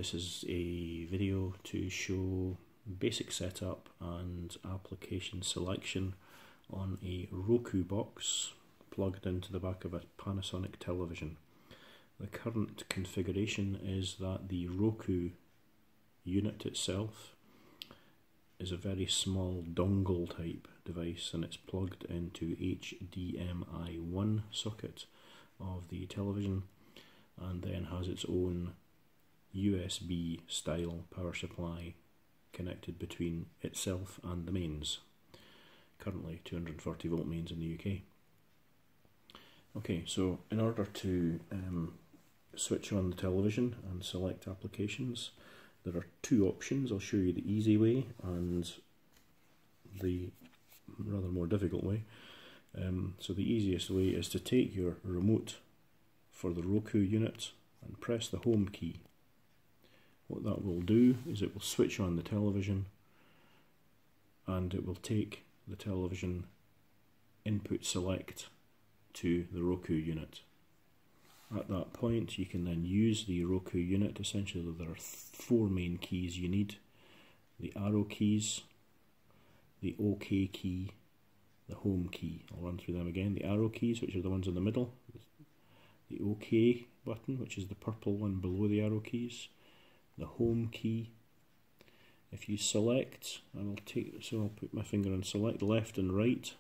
This is a video to show basic setup and application selection on a Roku box plugged into the back of a Panasonic television. The current configuration is that the Roku unit itself is a very small dongle type device, and it's plugged into HDMI 1 socket of the television, and then has its own USB style power supply connected between itself and the mains. Currently 240 volt mains in the UK. Okay, so in order to switch on the television and select applications, there are two options. I'll show you the easy way and the rather more difficult way. So the easiest way is to take your remote for the Roku unit and press the home key. What that will do is it will switch on the television, and it will take the television input select to the Roku unit. At that point you can then use the Roku unit. Essentially there are four main keys you need: the arrow keys, the OK key, the home key. I'll run through them again. The arrow keys, which are the ones in the middle, the OK button, which is the purple one below the arrow keys, the home key. If you select, I'll put my finger and select left and right.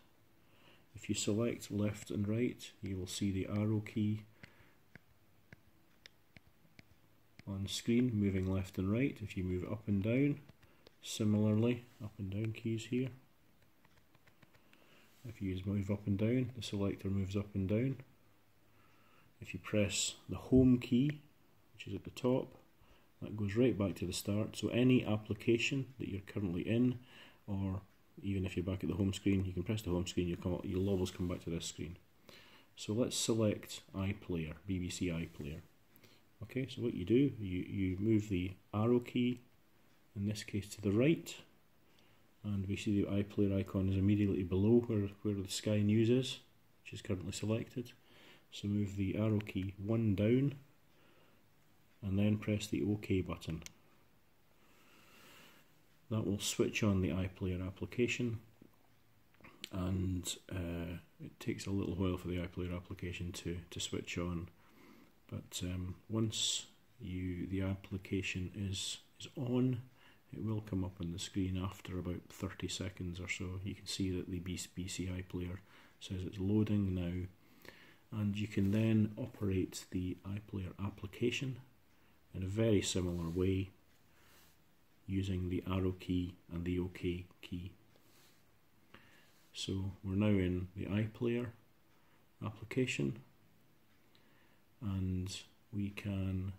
If you select left and right, you will see the arrow key on screen moving left and right. If you move up and down, similarly up and down keys here. If you move up and down, the selector moves up and down. If you press the home key, which is at the top, that goes right back to the start. So any application that you're currently in, or even if you're back at the home screen, you can press the home screen, you'll always come back to this screen. So let's select iPlayer, BBC iPlayer. Okay, so what you do, you move the arrow key, in this case to the right, and we see the iPlayer icon is immediately below where the Sky News is, which is currently selected. So move the arrow key one down, and then press the OK button. That will switch on the iPlayer application, and it takes a little while for the iPlayer application to switch on. But once the application is on, it will come up on the screen after about 30 seconds or so. You can see that the BBC iPlayer says it's loading now, and you can then operate the iPlayer application in a very similar way using the arrow key and the OK key. So we're now in the iPlayer application, and we can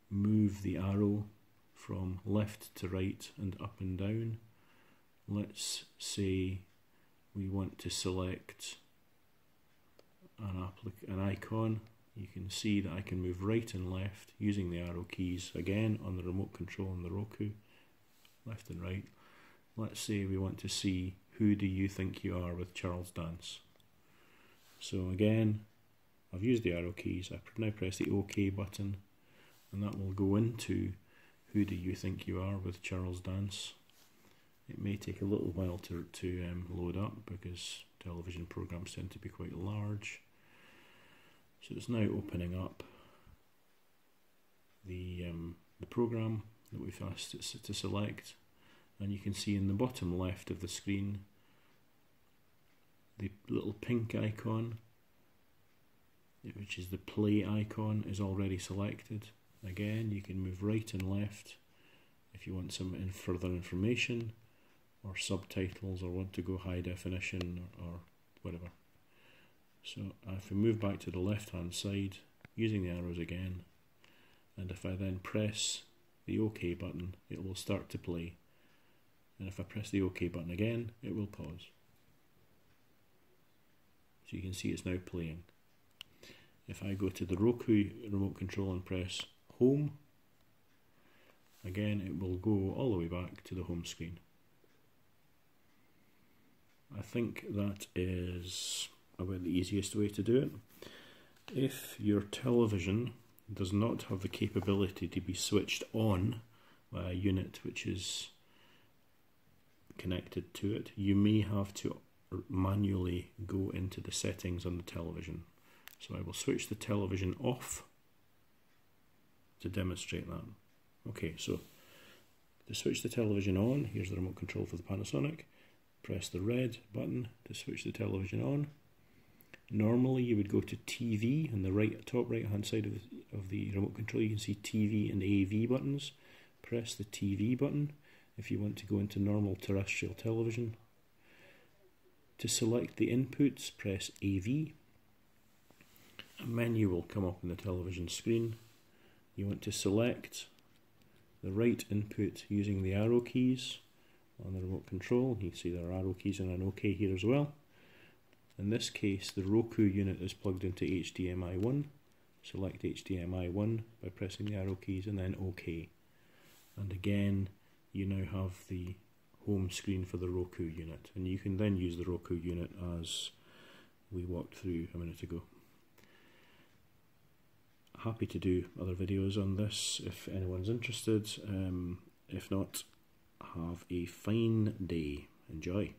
move the arrow from left to right and up and down. Let's say we want to select an icon. You can see that I can move right and left using the arrow keys again on the remote control on the Roku, left and right. Let's say we want to see Who Do You Think You Are with Charles Dance. So again, I've used the arrow keys. I now press the OK button, and that will go into Who Do You Think You Are with Charles Dance. It may take a little while to load up because television programs tend to be quite large. So it's now opening up the program that we've asked it to select, and you can see in the bottom left of the screen the little pink icon, which is the play icon, is already selected. Again, you can move right and left if you want some further information or subtitles, or want to go high definition or whatever. So if we move back to the left hand side using the arrows again, and if I then press the OK button, it will start to play, and if I press the OK button again, it will pause. So you can see it's now playing. If I go to the Roku remote control and press home, again it will go all the way back to the home screen. I think that is about the easiest way to do it. If your television does not have the capability to be switched on by a unit which is connected to it, you may have to manually go into the settings on the television. So I will switch the television off to demonstrate that. Okay, so to switch the television on, here's the remote control for the Panasonic. Press the red button to switch the television on. Normally you would go to TV on the top right hand side of the remote control. You can see TV and AV buttons. Press the TV button if you want to go into normal terrestrial television. To select the inputs, press AV. A menu will come up on the television screen. You want to select the right input using the arrow keys on the remote control. You can see there are arrow keys and an OK here as well. In this case, the Roku unit is plugged into HDMI 1. Select HDMI 1 by pressing the arrow keys and then OK. And again, you now have the home screen for the Roku unit, and you can then use the Roku unit as we walked through a minute ago. Happy to do other videos on this if anyone's interested. If not, have a fine day. Enjoy.